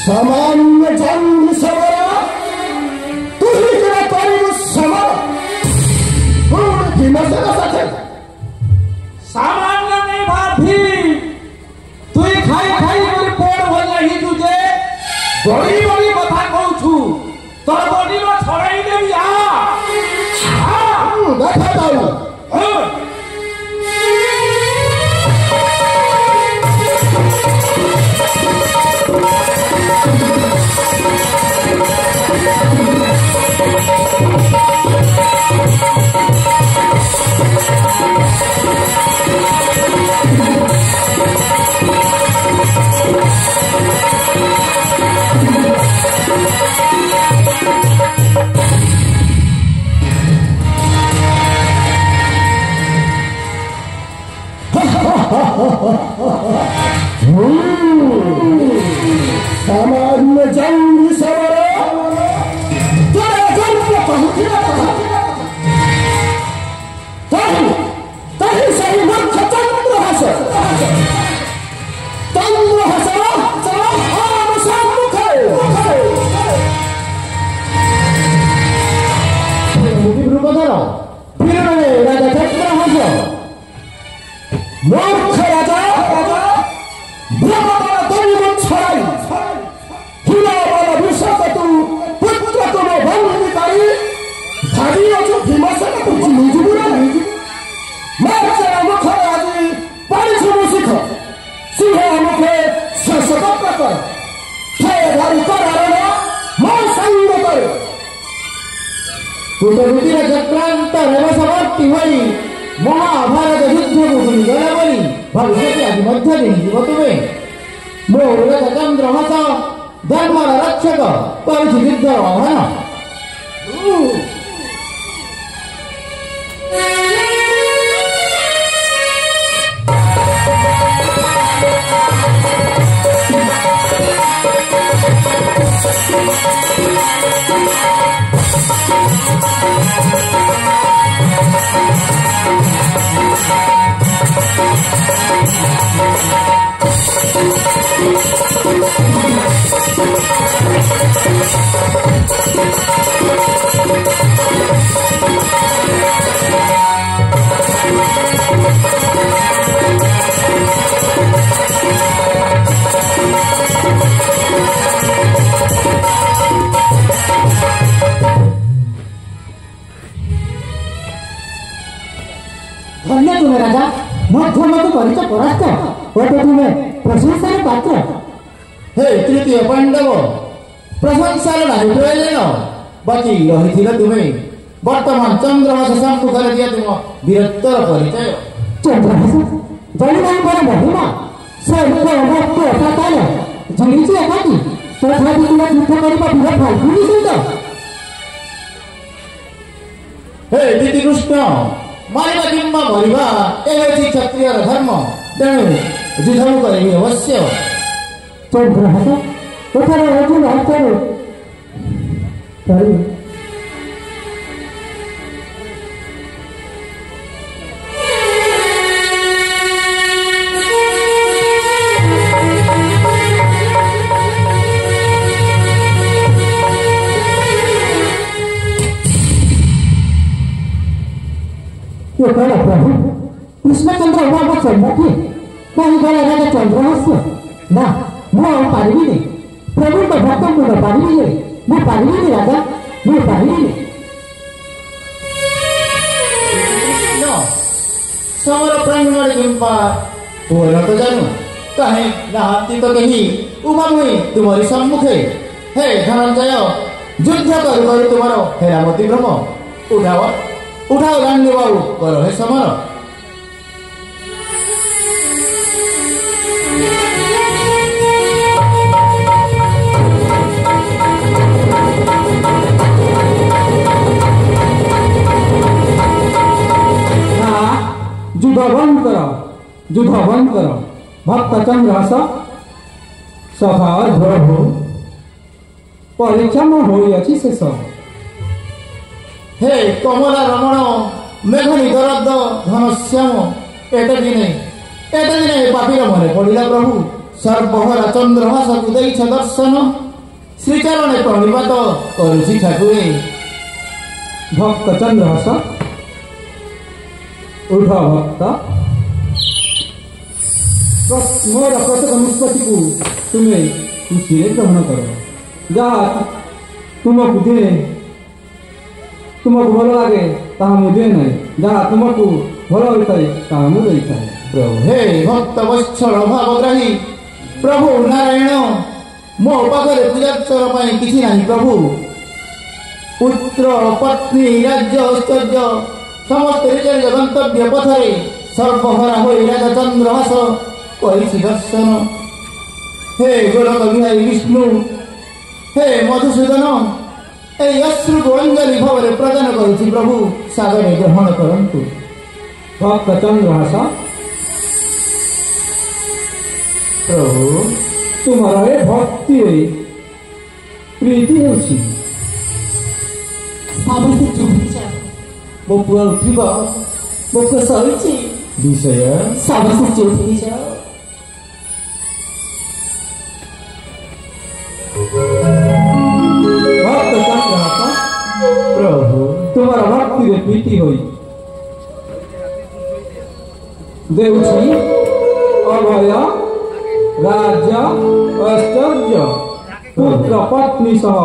सामान्य जंग सवरा तुझी केला करू समर पूर्ण भीमसेना साथे सामान्य नहीं भाभी तुई खाई खाई कर पोड़ हो नहीं तुझे बड़ी बड़ी कथा कहू छु तोर बॉडी में छड़ाई देबी देखा जाऊ सामान्य जंग सवरा तेरा जन्म पहुंचना तही सही मुख्य चंद्रहास आम सम्मुख राजा चंद्रहास मूर्ख राजा छड़ाई विषकतु पुत्र तुम बंदी करी भागी अच्छु भीमसेन को मुख आज पढ़ी शिख सिंह मुखे शासक प्रकर धारी करार मो संग कर कुटनीतिर चक्रांत रेव समाप्ति होई महाभारत युद्ध को गला बनी भविष्य आज मध्य दिन तुम्हें मोर चंद्रहास धर्मर रक्षक परिधि युद्ध आह्वान धन्य तुम्हें राजा मध्यम परिचय परास्त होते तुम्हें प्रशंसा पात्र हे तृतीय पांडव प्रशंसार नाजुन बाकी रही तुम्हें वर्तमान चंद्रहास सम्मुख दिया तुम वीरत्वर परिचय चंद्रहास जलिदान महिमा जुड़ी एकाकी तथा तुम युद्ध करने वीर फाल्गुनी सहित हे दीदी कृष्ण मारिबा किंबा मरिबा एवं क्षत्रिय धर्म तेणु युद्ध करेंगे अवश्य चंद्रहास तथा अर्जुन हत्या कृष्णचंद्र उमा सम्मुखे कहीं गला राजा चंद्रहास्य ना मु पारिबिनी प्रभु को भक्त को पारिबिनी मु पारिबिनी राजा मु पारिबिनी समर प्रांगण किंपा ओला तो जानू कहीं नाहती तो कहीं उमा मुई तुम्हारी सम्मुखे हे धनंजय युद्ध कर तुम्हारो हेरामती ब्रह्म उठाओ उठाओ गांधी बाबू करो हे समर युद्ध बंद करो भक्त चंद्रहास सभा प्रभु परीक्षा न होई अछि शेष हे कमला रमण मेघनी दरद घनश्याम एटे दिने पापीर मने पड़िला प्रभु सर्वहरा चंद्रहास को देइछ दर्शन श्रीचरण प्रणिपात करुछि ठाकुरे भक्त चंद्रहास उठ भक्त मोर प्रत्येक निष्पत्ति को तुम्हें खुशी ग्रहण करो जहाँ तुमको दिए तुमको भल लगे ताहा मुझे नहीं जहाँ तुमको भल होता है ताहा मुझे है प्रभु हे भक्त वत्सल भावग्राही प्रभु नारायण मो पाखरे पूजाचर पाई किछि नाही प्रभु पुत्र पत्नी राज्य ऐश्वर्य समस्त निज गंतव्य पथरे सर्वहरा होई राजा चंद्रहास करिछि दर्शन हे गोलक बिहारी विष्णु हे मधुसूदन ए अश्रु को अंजलि भाव प्रदान करुछि प्रभु सागरे ग्रहण करंतु भक्त चंद्रहास प्रभु तुम्हारा हे भक्ति प्रीति होछि साबसे चुप मो पुआ उठिबा मुख सहिछि विषय साबसे चुप जाओ भक्त चंद्रहास प्रभु तुम्हारा भक्ति रे प्रीति होई देउछि अभय राज्य ऐश्वर्य पुत्र पत्नी सह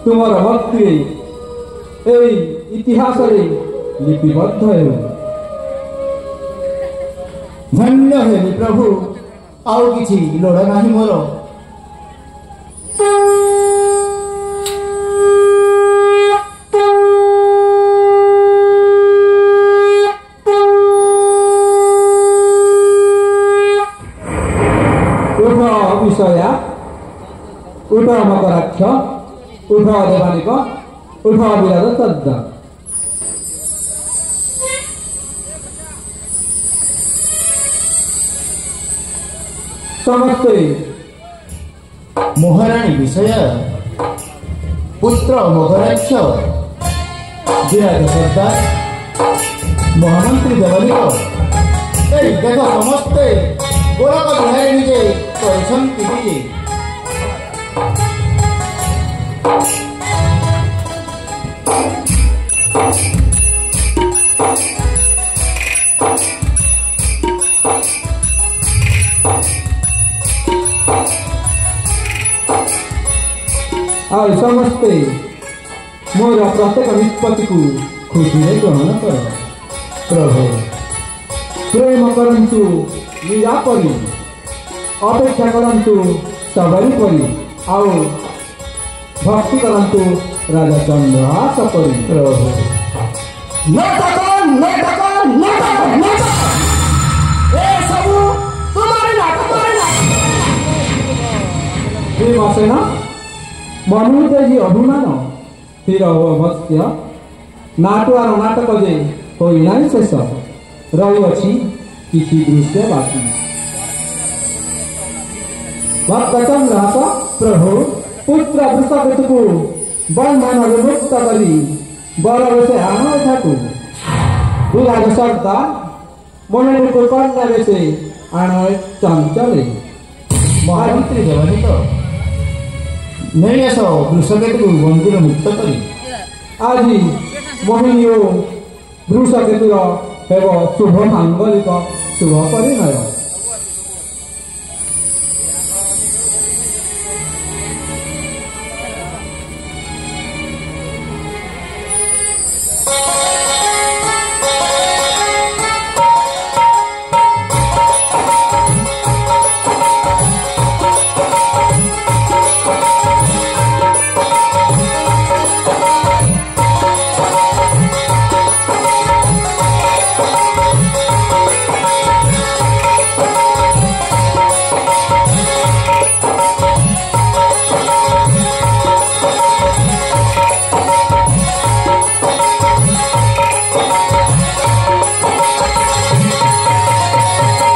तुम्हारा भक्ति इतिहास लिपिबद्ध है धन्य है प्रभु आउ किछि लोड़ा नाही मोर उठ विषया उठ मकराक्ष उठ देवानिक उठ विराज तद्दा समस्ते महाराणी विषय पुत्र मकराक्ष विराज सरदार महामंत्री देवानिक ए देख समस्ते गोलक बिहारी निजे करिसंति विजे और समस्ते मोर प्रत्येक निष्पत्ति को खुशी ग्रहण कर प्रभु प्रेम करंतु लीला परी अपेक्षा करंतु सबरी परी आउ भक्ति करंतु राजा चंद्रहास परी प्रभु भीमसेन मनुजी अभिमान स्थिर भक्त्य नाटुआर नाटक जे होना शेष रही किसी दृश्य बाकी भक्त चंद्रहास प्रभु पुत्र वृषकेतु को बंधन मुक्त करी बर बेसे आन ठाकु विराज सरदार मन को कन्या बेसे आन चंचले महामंत्री देवानिक नहीं आस वृषकेतु को बंधुर मुक्त करी आज मोहिनी वृषकेतुर ହେବ ଶୁଭ ମାଙ୍ଗଳିକ ଶୁଭ ପରିଣୟ।